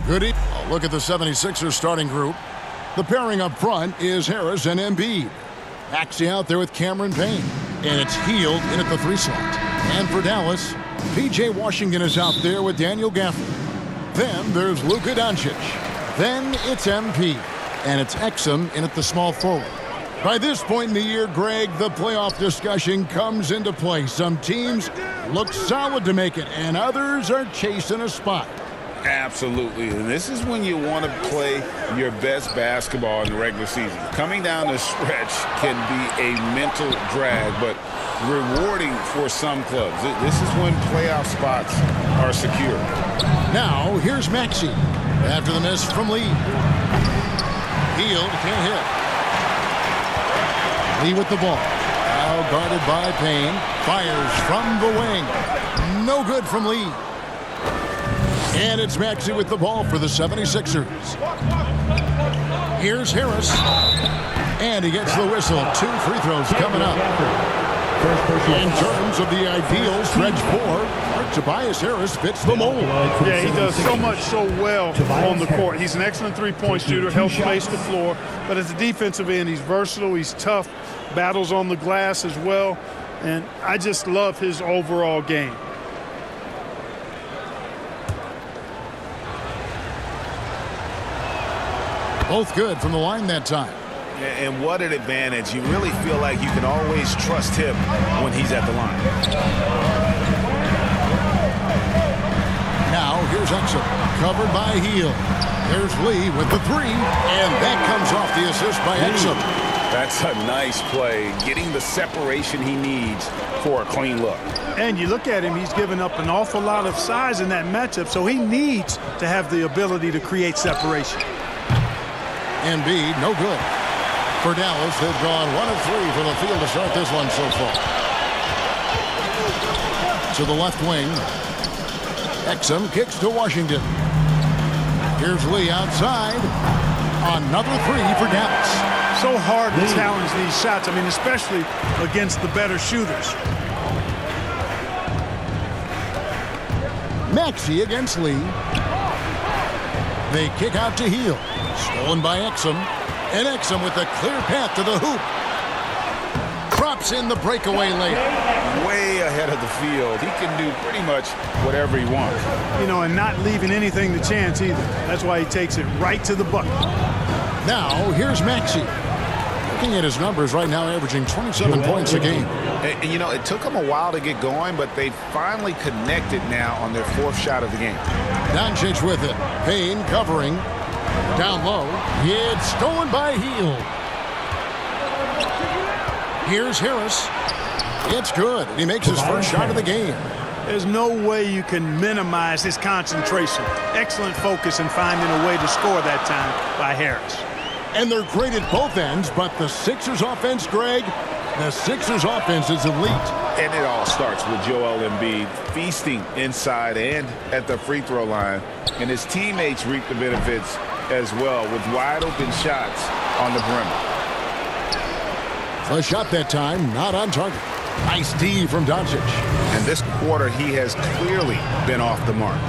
Good evening. A look at the 76ers starting group. The pairing up front is Harris and Embiid. Maxey out there with Cameron Payne. And it's Hield in at the 3 slot. And for Dallas, P.J. Washington is out there with Daniel Gafford. Then there's Luka Doncic. Then it's MP. And it's Exum in at the small forward. By this point in the year, Greg, the playoff discussion comes into play. Some teams look solid to make it, and others are chasing a spot. Absolutely, and this is when you want to play your best basketball in the regular season. Coming down the stretch can be a mental drag, but rewarding for some clubs. This is when playoff spots are secure. Now, here's Maxey. After the miss from Lee. Hield can't hit. Lee with the ball. Now guarded by Payne. Fires from the wing. No good from Lee. And it's Maxey with the ball for the 76ers. Here's Harris. And he gets the whistle. 2 free throws coming up. In terms of the ideal stretch 4, Tobias Harris fits the mold. Yeah, he does so much so well on the court. He's an excellent three-point shooter, helps space the floor. But at the defensive end, he's versatile, he's tough, battles on the glass as well. And I just love his overall game. Both good from the line that time. And what an advantage. You really feel like you can always trust him when he's at the line. Now, here's Exum, covered by Hield. There's Lee with the 3, and that comes off the assist by Exum. That's a nice play, getting the separation he needs for a clean look. And you look at him, he's given up an awful lot of size in that matchup, so he needs to have the ability to create separation. Embiid, no good. For Dallas, they've gone 1 of 3 from the field to start this one so far. To the left wing. Exum kicks to Washington. Here's Lee outside. Another 3 for Dallas. So hard to challenge these shots. I mean, especially against the better shooters. Maxey against Lee. They kick out to Hield. Stolen by Exum. And Exum with a clear path to the hoop. Drops in the breakaway layup. Way ahead of the field. He can do pretty much whatever he wants. You know, and not leaving anything to chance either. That's why he takes it right to the bucket. Now, here's Maxey. Looking at his numbers right now, averaging 27 points a game. And, you know, it took them a while to get going, but they finally connected now on their 4th shot of the game. Doncic with it. Payne covering. Down low. It's stolen by Hield. Here's Harris. It's good. He makes his first shot of the game. There's no way you can minimize his concentration. Excellent focus in finding a way to score that time by Harris. And they're great at both ends, but the Sixers offense, Greg, the Sixers offense is elite. And it all starts with Joel Embiid feasting inside and at the free throw line. And his teammates reap the benefits as well with wide open shots on the perimeter. The shot that time, not on target. Nice D from Doncic. And this quarter, he has clearly been off the mark.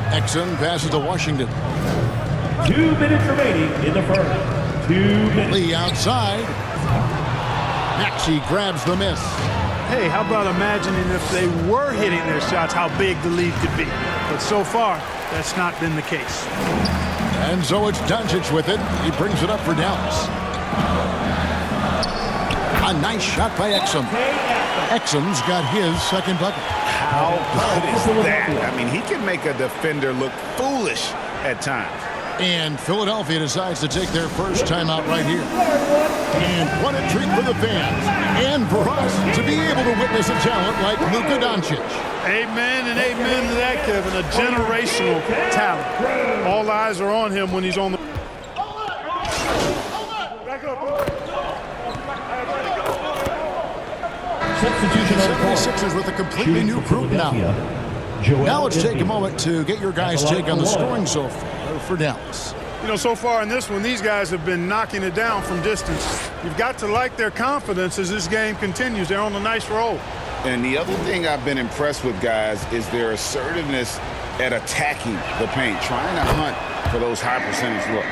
Exum passes to Washington. 2 minutes remaining in the first. 2 minutes. Lee outside. Maxey grabs the miss. Hey, how about imagining if they were hitting their shots, how big the lead could be. But so far, that's not been the case. And so it's Doncic with it. He brings it up for Dallas. A nice shot by Exum. Exum's got his second bucket. How good is that? I mean, he can make a defender look foolish at times. And Philadelphia decides to take their first timeout right here. And what a treat for the fans. And for us to be able to witness a talent like Luka Doncic. Amen and amen to that, Kevin. A generational talent. All eyes are on him when he's on the... Substitution on the court. 76ers with a completely new group now. Now let's take a moment to get your guys' take on the scoring so far for Dallas. You know, so far in this one, these guys have been knocking it down from distance. You've got to like their confidence as this game continues. They're on a nice roll. And the other thing I've been impressed with, guys, is their assertiveness at attacking the paint, trying to hunt for those high percentage looks.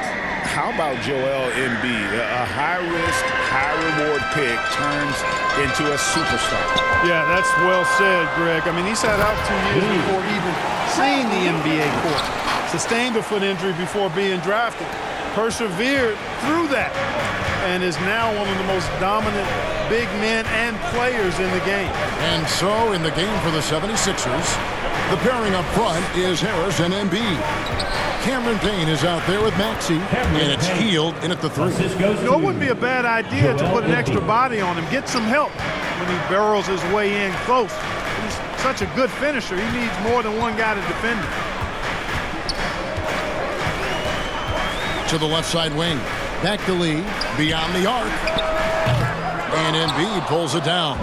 How about Joel Embiid? A high-risk, high-reward pick turns into a superstar. Yeah, that's well said, Greg. I mean, he sat out 2 years before even seeing the NBA court. Sustained a foot injury before being drafted. Persevered through that and is now one of the most dominant big men and players in the game. And so in the game for the 76ers, the pairing up front is Harris and Embiid. Cameron Payne is out there with Maxey, and it's Hield in at the 3. You know, it wouldn't be a bad idea to put an extra body on him, get some help when he barrels his way in close. He's such a good finisher. He needs more than one guy to defend him. To the left side wing. Back to Lee, beyond the arc. And Embiid pulls it down.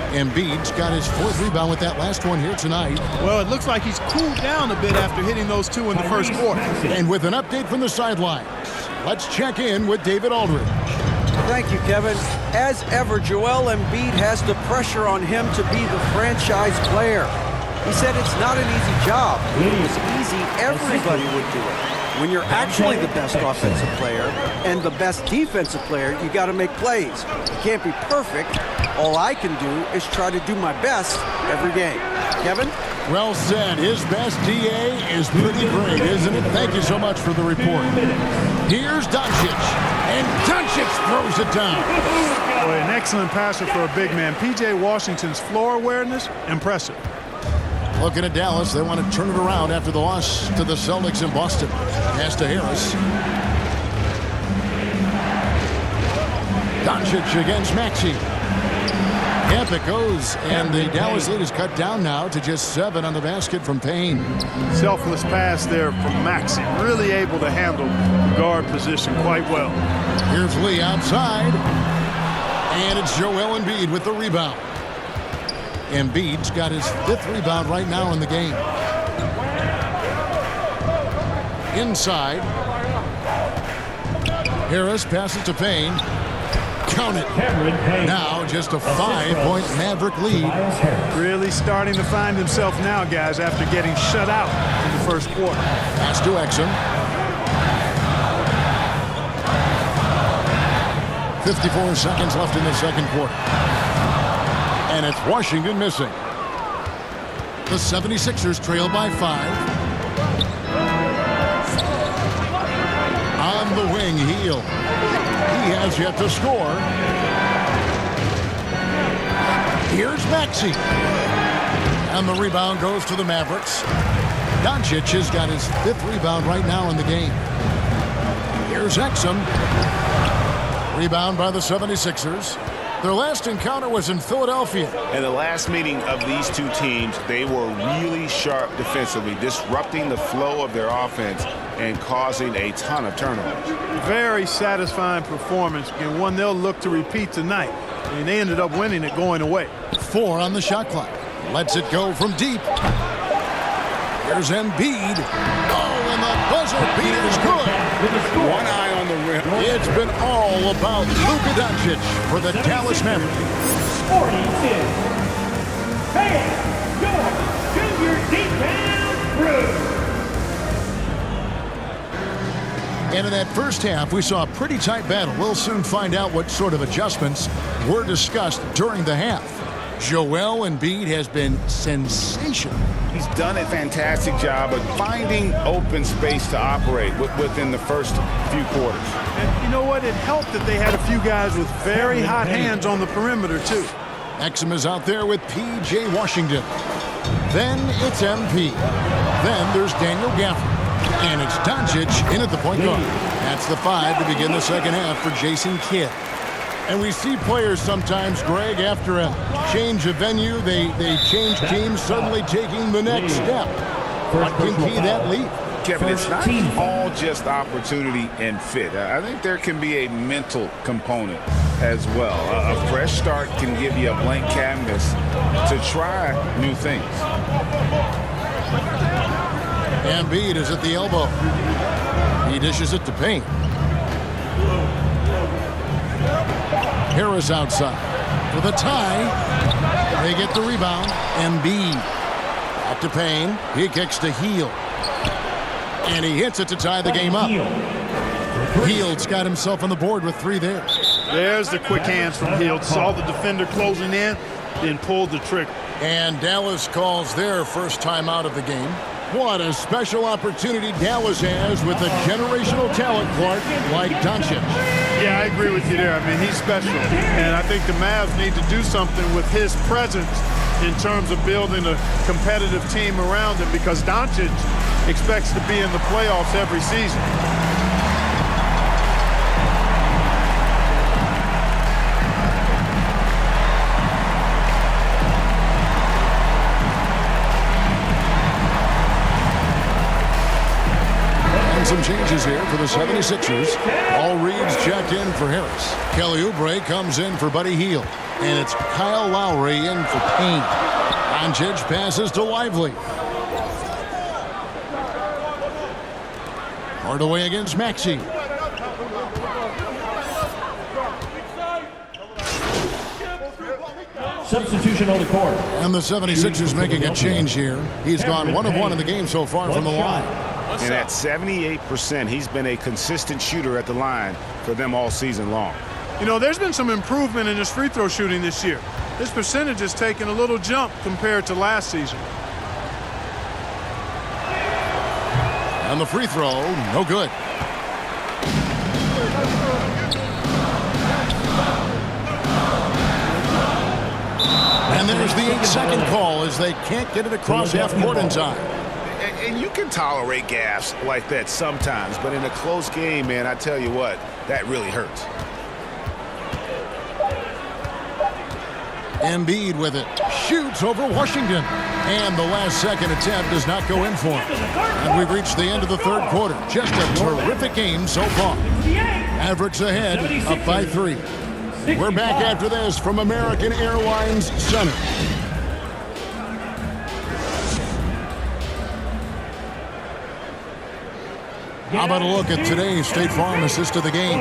Embiid's got his 4th rebound with that last one here tonight. Well, it looks like he's cooled down a bit after hitting those 2 in the first quarter. And with an update from the sidelines, let's check in with David Aldridge. Thank you, Kevin. As ever, Joel Embiid has the pressure on him to be the franchise player. He said it's not an easy job. If it was easy, everybody would do it. When you're actually the best offensive player and the best defensive player, you got to make plays. You can't be perfect. All I can do is try to do my best every game. Kevin? Well said. His best DA is pretty great, isn't it? Thank you so much for the report. Here's Doncic, and Doncic throws it down. Boy, an excellent passer for a big man. P.J. Washington's floor awareness, impressive. Looking at Dallas, they want to turn it around after the loss to the Celtics in Boston. Pass to Harris. Doncic against Maxey. Up it goes, and the Dallas lead is cut down now to just 7 on the basket from Payne. Selfless pass there from Maxey. Really able to handle the guard position quite well. Here's Lee outside. And it's Joel Embiid with the rebound. Embiid's got his 5th rebound right now in the game. Inside. Harris passes to Payne. Count it. Now just a 5-point Maverick lead. Really starting to find himself now, guys, after getting shut out in the first quarter. Pass to Exum. 54 seconds left in the second quarter. And it's Washington missing. The 76ers trail by 5. On the wing, Hield. He has yet to score. Here's Maxey. And the rebound goes to the Mavericks. Doncic has got his 5th rebound right now in the game. Here's Exum. Rebound by the 76ers. Their last encounter was in Philadelphia. In the last meeting of these two teams, they were really sharp defensively, disrupting the flow of their offense and causing a ton of turnovers. Very satisfying performance, and one they'll look to repeat tonight. And they ended up winning it going away. 4 on the shot clock. Lets it go from deep. Here's Embiid. Oh, and the buzzer beater is good. One eye on the rim. It's been all about Luka Doncic for the Dallas Mavericks. 42. Hey, your junior defense crew. And in that first half, we saw a pretty tight battle. We'll soon find out what sort of adjustments were discussed during the half. Joel Embiid has been sensational. He's done a fantastic job of finding open space to operate within the first few quarters. And you know what? It helped that they had a few guys with very hot hands on the perimeter, too. Exum is out there with P.J. Washington. Then it's MP. Then there's Daniel Gafford. And it's Doncic in at the point guard. That's the 5 to begin the second half for Jason Kidd. And we see players sometimes, Greg, after a change of venue, they change teams, suddenly taking the next step. What can key that lead? Kevin, it's not all just opportunity and fit. I think there can be a mental component as well. A fresh start can give you a blank canvas to try new things. Embiid is at the elbow. He dishes it to Payne. Harris outside for the tie. They get the rebound. Embiid back to Payne. He kicks to Hield. And he hits it to tie the game up. Hield's got himself on the board with 3 there. There's the quick hands from Hield. Saw the defender closing in, then pulled the trigger. And Dallas calls their first time out of the game. What a special opportunity Dallas has with a generational talent, Clark, like Doncic. Yeah, I agree with you there. I mean, he's special. And I think the Mavs need to do something with his presence in terms of building a competitive team around him, because Doncic expects to be in the playoffs every season. Some changes here for the 76ers. All Reed's checked in for Harris. Kelly Oubre comes in for Buddy Hield. And it's Kyle Lowry in for Payne. Doncic passes to Lively. Hardaway against Maxey. Substitution on the court. And the 76ers making a change here. He's gone 1 of 1 in the game so far from the line. And at 78%, he's been a consistent shooter at the line for them all season long. You know, there's been some improvement in his free throw shooting this year. His percentage has taken a little jump compared to last season. And the free throw, no good. And there's the 8-second call as they can't get it across half court in time. And you can tolerate gaffes like that sometimes, but in a close game, man, I tell you what, that really hurts. Embiid with it. Shoots over Washington. And the last second attempt does not go in for him. And we've reached the end of the third quarter. Just a terrific game so far. Mavericks ahead, up by 3. We're back after this from American Airlines Center. How about a look at today's State Farm assist of the game?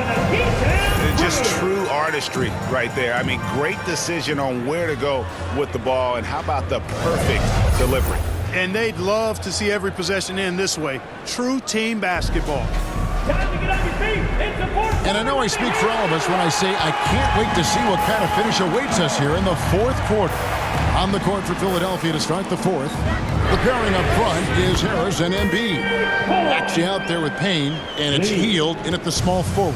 Just true artistry right there. I mean, great decision on where to go with the ball, and how about the perfect delivery? And they'd love to see every possession end this way. True team basketball. And I know I speak for all of us when I say I can't wait to see what kind of finish awaits us here in the fourth quarter. On the court for Philadelphia to start the fourth. The pairing up front is Harris and Embiid. Actually out there with Payne, and it's Hield in at the small forward.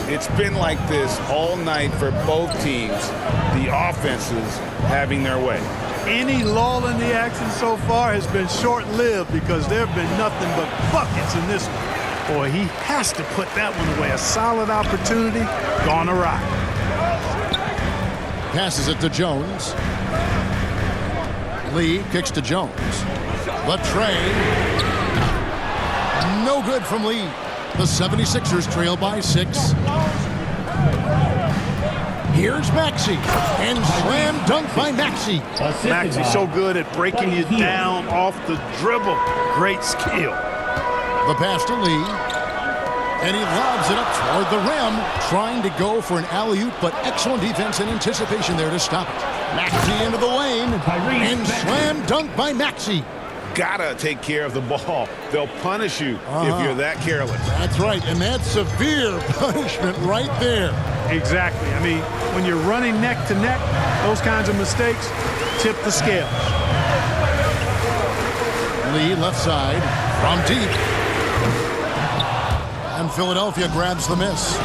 It's been like this all night for both teams. The offenses having their way. Any lull in the action so far has been short-lived, because there have been nothing but buckets in this one. Boy, he has to put that one away. A solid opportunity gone awry. Passes it to Jones. Lee kicks to Jones. The tray. No good from Lee. The 76ers trail by 6. Here's Maxey. And slam dunk by Maxey. Maxey's so good at breaking you down off the dribble. Great skill. The pass to Lee. And he lobs it up toward the rim, trying to go for an alley-oop, but excellent defense and anticipation there to stop it. Maxey into the lane, and slam dunk by Maxey. Gotta take care of the ball. They'll punish you if you're that careless. That's right, and that's severe punishment right there. Exactly. I mean, when you're running neck to neck, those kinds of mistakes tip the scales. Lee left side from deep. And Philadelphia grabs the miss.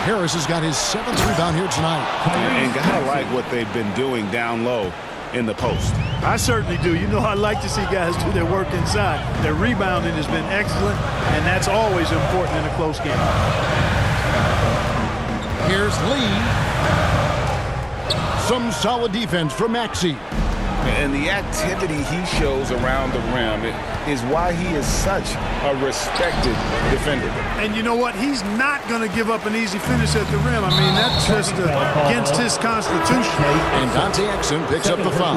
Harris has got his 7th rebound here tonight. And gotta like what they've been doing down low in the post. I certainly do. You know, I like to see guys do their work inside. Their rebounding has been excellent, and that's always important in a close game. Here's Lee. Some solid defense from Maxey. And the activity he shows around the rim is why he is such a respected defender. And you know what? He's not going to give up an easy finish at the rim. I mean, that's just against his constitution. And Dante Exum picks up the foul.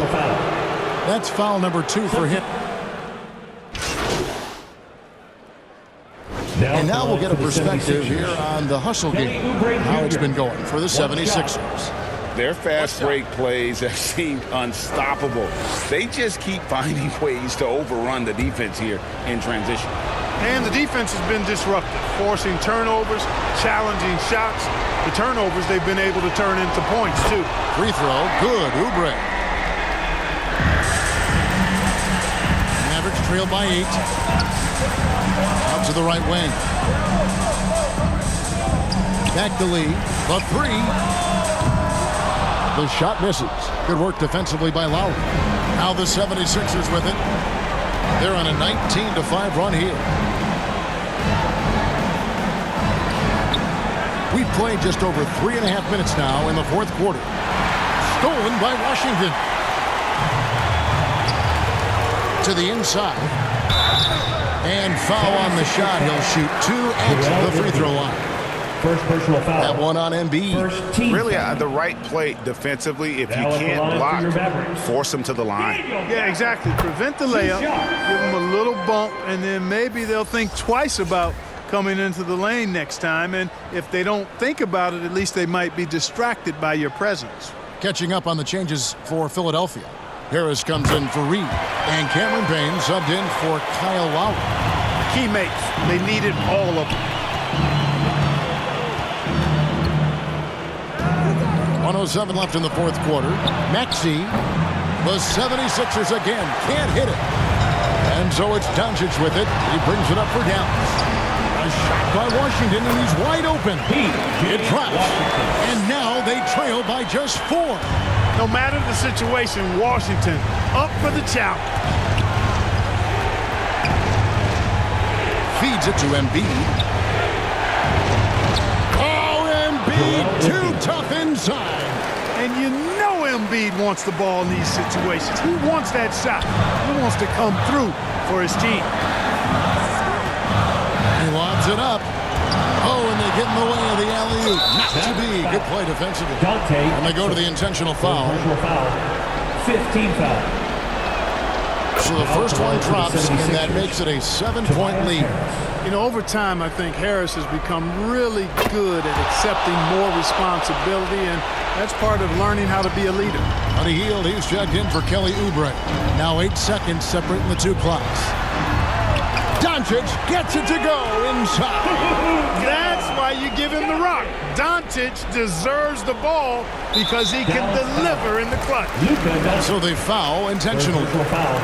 That's foul number 2 for him. And now we'll get a perspective here on the hustle game, how it's been going for the 76ers. Their fast break plays have seemed unstoppable. They just keep finding ways to overrun the defense here in transition. And the defense has been disruptive, forcing turnovers, challenging shots. The turnovers they've been able to turn into points, too. Free throw, good. Oubre. Mavericks trail by 8. Out to the right wing. Back to Lee. The 3. The shot misses. Good work defensively by Lowry. Now the 76ers with it. They're on a 19-5 run here. We've played just over 3.5 minutes now in the fourth quarter. Stolen by Washington. To the inside. And foul on the shot. He'll shoot 2 at the free throw line. First personal foul. That one on Embiid. First team Really, foul. the right play defensively. If you Now at the can't line for your block, Mavericks. force them to the line. Yeah, exactly. Prevent the layup, give them a little bump, and then maybe they'll think twice about coming into the lane next time. And if they don't think about it, at least they might be distracted by your presence. Catching up on the changes for Philadelphia. Harris comes in for Reed. And Cameron Payne subbed in for Kyle Lowry. Teammates, they needed all of them. 1:07 left in the fourth quarter. Maxey, the 76ers again, can't hit it. And so it's Doncic with it. He brings it up for Dallas. A shot by Washington, and he's wide open. It drops. And now they trail by just 4. No matter the situation, Washington up for the challenge. Feeds it to Embiid. Oh, Embiid, too tough inside. And you know Embiid wants the ball in these situations. He wants that shot. He wants to come through for his team. He lobs it up. Oh, and they get in the way of the alley-oop. Not to be. Good play defensively. Dante. And they go to the intentional foul. Personal foul. 15 foul. So the first one drops, and that makes it a 7-point lead. You know, over time, I think Harris has become really good at accepting more responsibility, and that's part of learning how to be a leader. On the heel, he's checked in for Kelly Oubre. Now 8 seconds separating the two clocks. Doncic gets it to go inside. That's why you give him the rock. Doncic deserves the ball because he can deliver in the clutch. Luka. So they foul intentionally. Personal foul.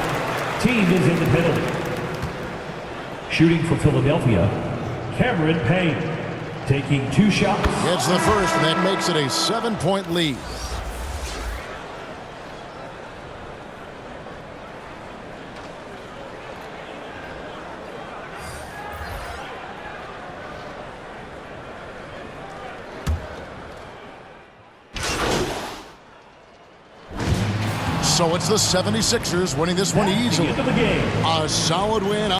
Team is in the penalty. Shooting for Philadelphia, Cameron Payne. Taking 2 shots. Gets the first, and that makes it a 7-point lead. So it's the 76ers winning this one easily. End of the game. A solid win.